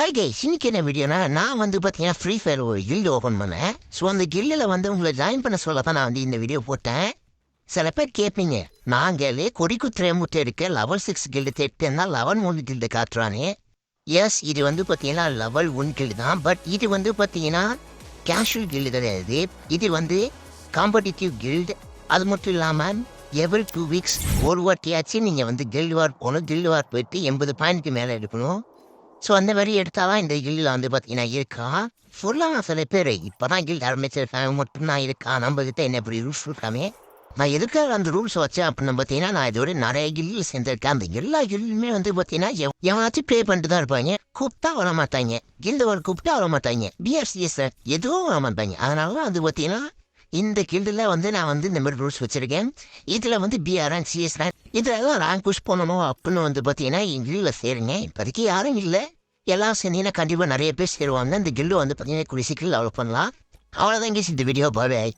Hi guys, இன்னைக்கு என்ன வீடியோனா நான் வந்து பார்த்தீங்கன்னா ஃப்ரீ ஃபயர் ஒரு கில்டு ஓப்பன் பண்ணேன். ஸோ அந்த கில்டில் வந்து உங்களை ஜாயின் பண்ண சொல்ல தான் நான் வந்து இந்த வீடியோ போட்டேன். சில பேர் கேட்பீங்க, நாங்களே கொடிக்குத்திரை முட்டை இருக்க லெவல் 6 கில்டு தேட்டேன்னா லெவல் 3 கில்டு காட்டுறானே. எஸ், இது வந்து பார்த்தீங்கன்னா லெவல் 1 கில்டு தான். பட் இது வந்து பார்த்தீங்கன்னா கேஷுவல் கில்டு கிடையாது. இது வந்து காம்படிட்டிவ் கில்டு. அது மட்டும் இல்லாமல் எவ்ரி 2 வீக்ஸ் ஒரு வாட்டியாச்சும் நீங்கள் வந்து கில்டு வார் போகணும். கில்டு வார் போயிட்டு 80 பாயிண்ட்டுக்கு மேலே எடுக்கணும். ஸோ அந்த மாதிரி எடுத்தால் தான் இந்த கில்டில் வந்து பார்த்தீங்கன்னா இருக்கா. ஃபுல்லாக சில பேர் இப்போ தான் கில்டு ஆரம்பிச்சிருக்காங்க மட்டும்தான் இருக்கா. நம்மக்கிட்ட என்ன இப்படி ரூல்ஸ் இருக்காமே. நான் எதுக்காக அந்த ரூல்ஸ் வச்சேன் அப்படின்னு பார்த்தீங்கன்னா, நான் இதோட நிறைய கில்டில் சேர்ந்துருக்கேன். அந்த எல்லா கில்டுமே வந்து பார்த்தீங்கன்னா எவனாச்சும் ப்ளே பண்ணிட்டு தான் இருப்பாங்க. கூப்பிட்டா வர மாட்டாங்க. கில்டு வார் கூப்பிட்டா வர மாட்டாங்க. பிஆர்சிஎஸ் எதுவும் வர மாட்டாங்க. அதனால தான் வந்து பார்த்தீங்கன்னா இந்த கில்டில் வந்து நான் வந்து இந்த மாதிரி ரூல்ஸ் வச்சுருக்கேன். இதில் வந்து பிஆர் அண்ட் சிஎஸ் ரேங்க் இதில் தான் ரேங்க் புஷ் பண்ணணும் அப்படின்னு வந்து பார்த்தீங்கன்னா என் கில்டில் சேருங்க. இப்போதைக்கு யாரும் இல்லை. எல்லாம் சேர்ந்தீங்கன்னா கண்டிப்பாக நிறைய பேர் சேருவாங்க. இந்த கில்டு வந்து பார்த்தீங்கன்னா கூடிய சீக்கிரம் டெவலப் பண்ணலாம். அவ்வளோதான் இந்த வீடியோ. பாய்.